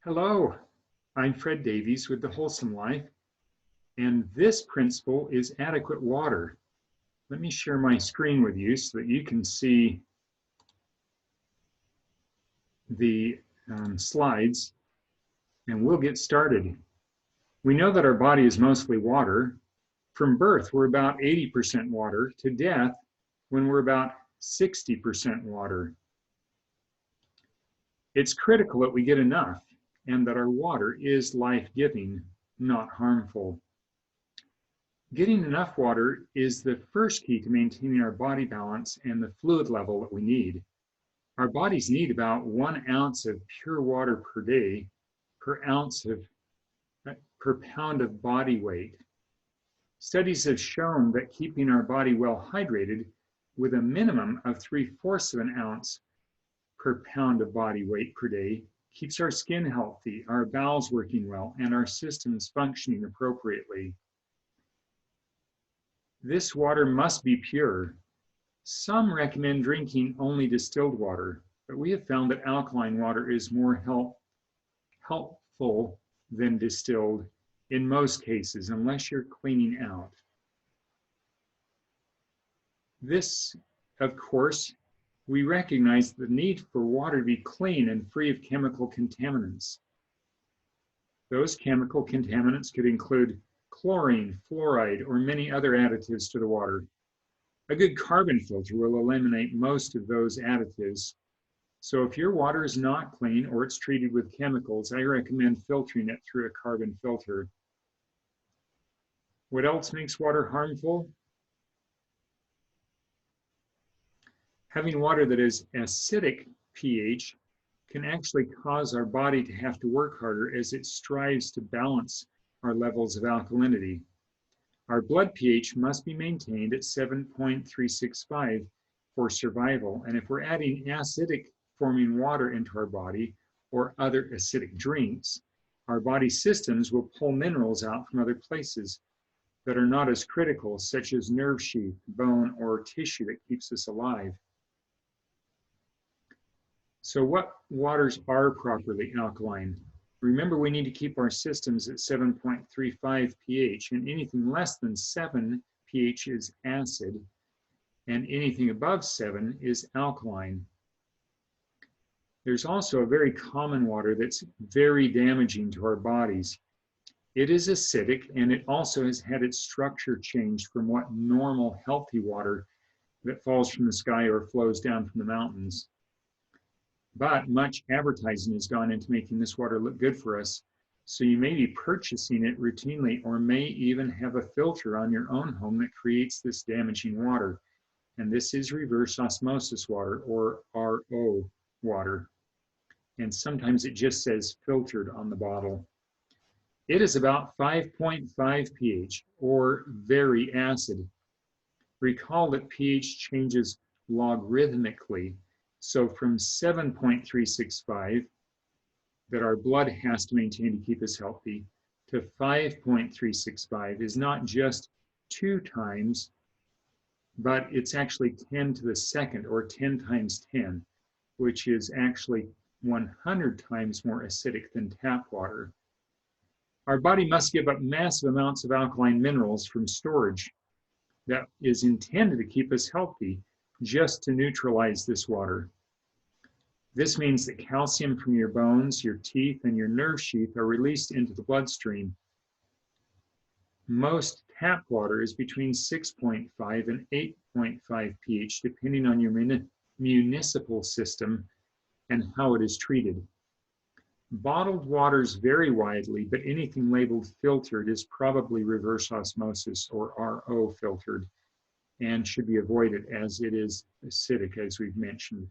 Hello, I'm Fred Davies with The Wholesome Life, and this principle is adequate water. Let me share my screen with you so that you can see the slides, and we'll get started. We know that our body is mostly water. From birth, we're about 80% water, to death, when we're about 60% water. It's critical that we get enough, and that our water is life-giving, not harmful. Getting enough water is the first key to maintaining our body balance and the fluid level that we need. Our bodies need about 1 ounce of pure water per day per pound of body weight. Studies have shown that keeping our body well hydrated with a minimum of 3/4 of an ounce per pound of body weight per day keeps our skin healthy, our bowels working well, and our systems functioning appropriately. This water must be pure. Some recommend drinking only distilled water, but we have found that alkaline water is more helpful than distilled in most cases, unless you're cleaning out. This, of course, we recognize the need for water to be clean and free of chemical contaminants. Those chemical contaminants could include chlorine, fluoride, or many other additives to the water. A good carbon filter will eliminate most of those additives. So if your water is not clean or it's treated with chemicals, I recommend filtering it through a carbon filter. What else makes water harmful? Having water that is acidic pH can actually cause our body to have to work harder as it strives to balance our levels of alkalinity. Our blood pH must be maintained at 7.365 for survival, and if we're adding acidic forming water into our body or other acidic drinks, our body systems will pull minerals out from other places that are not as critical, such as nerve sheath, bone, or tissue that keeps us alive. So what waters are properly alkaline? Remember, we need to keep our systems at 7.35 pH, and anything less than 7 pH is acid, and anything above 7 is alkaline. There's also a very common water that's very damaging to our bodies. It is acidic, and it also has had its structure changed from what normal healthy water that falls from the sky or flows down from the mountains. But much advertising has gone into making this water look good for us, so you may be purchasing it routinely or may even have a filter on your own home that creates this damaging water. And this is reverse osmosis water, or RO water. And sometimes it just says filtered on the bottle. It is about 5.5 pH, or very acid. Recall that pH changes logarithmically. So from 7.365 that our blood has to maintain to keep us healthy to 5.365 is not just 2 times, but it's actually 10 to the second, or 10 times 10, which is actually 100 times more acidic than tap water. Our body must give up massive amounts of alkaline minerals from storage that is intended to keep us healthy, just to neutralize this water. This means that calcium from your bones, your teeth, and your nerve sheath are released into the bloodstream. Most tap water is between 6.5 and 8.5 pH, depending on your municipal system and how it is treated. Bottled waters vary widely, but anything labeled filtered is probably reverse osmosis, or RO filtered, and should be avoided as it is acidic, as we've mentioned.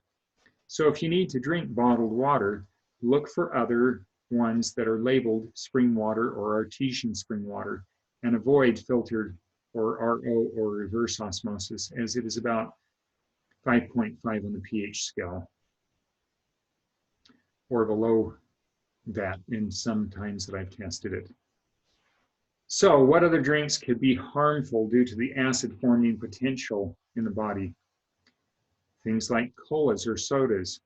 So if you need to drink bottled water, look for other ones that are labeled spring water or artesian spring water, and avoid filtered or RO or reverse osmosis, as it is about 5.5 on the pH scale, or below that in some times that I've tested it. So what other drinks could be harmful due to the acid forming potential in the body? Things like colas or sodas,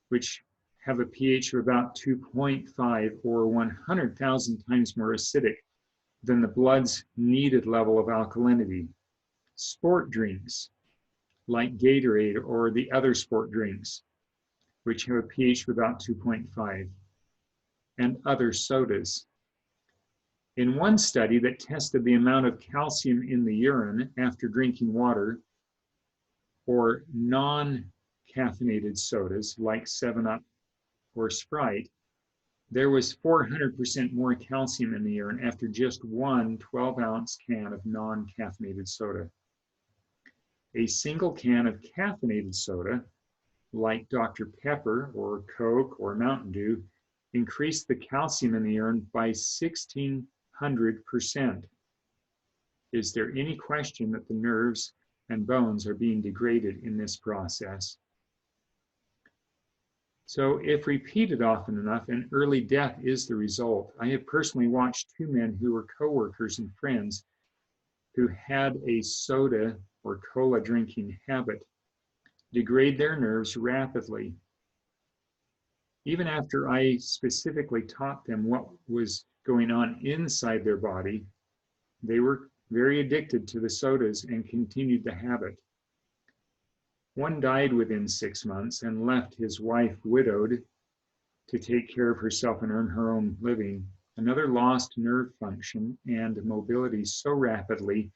which have a pH of about 2.5 or 100,000 times more acidic than the blood's needed level of alkalinity. Sport drinks, like Gatorade or the other sport drinks, which have a pH of about 2.5, and other sodas. In one study that tested the amount of calcium in the urine after drinking water or non-caffeinated sodas like 7-Up or Sprite, there was 400% more calcium in the urine after just one 12-ounce can of non-caffeinated soda. A single can of caffeinated soda, like Dr. Pepper or Coke or Mountain Dew, increased the calcium in the urine by 1,600%. Is there any question that the nerves and bones are being degraded in this process? So if repeated often enough, an early death is the result. I have personally watched two men who were coworkers and friends who had a soda or cola drinking habit degrade their nerves rapidly. Even after I specifically taught them what was going on inside their body, they were very addicted to the sodas and continued the habit. One died within 6 months and left his wife widowed to take care of herself and earn her own living. Another lost nerve function and mobility so rapidly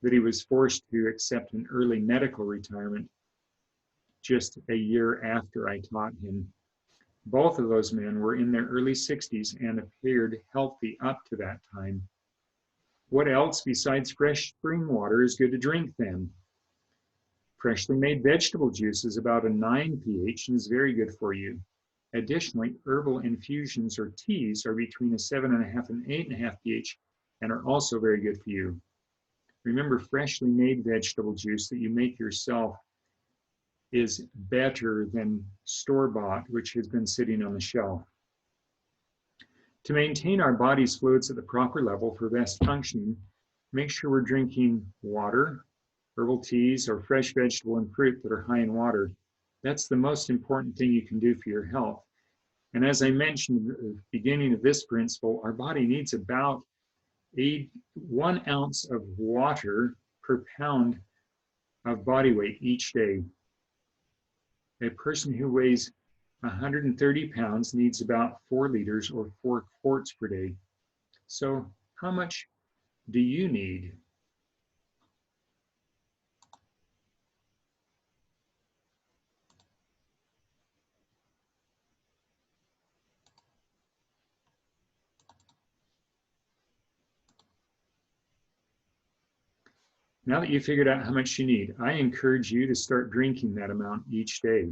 that he was forced to accept an early medical retirement just a year after I taught him. Both of those men were in their early 60s and appeared healthy up to that time. What else besides fresh spring water is good to drink then? Freshly made vegetable juice is about a 9 pH and is very good for you. Additionally, herbal infusions or teas are between a 7.5 and 8.5 pH and are also very good for you. Remember, freshly made vegetable juice that you make yourself is better than store-bought, which has been sitting on the shelf. To maintain our body's fluids at the proper level for best functioning, make sure we're drinking water, herbal teas, or fresh vegetable and fruit that are high in water. That's the most important thing you can do for your health. And as I mentioned at the beginning of this principle, our body needs about 1 ounce of water per pound of body weight each day. A person who weighs 130 pounds needs about 4 liters or 4 quarts per day. So how much do you need? Now that you figured out how much you need, I encourage you to start drinking that amount each day.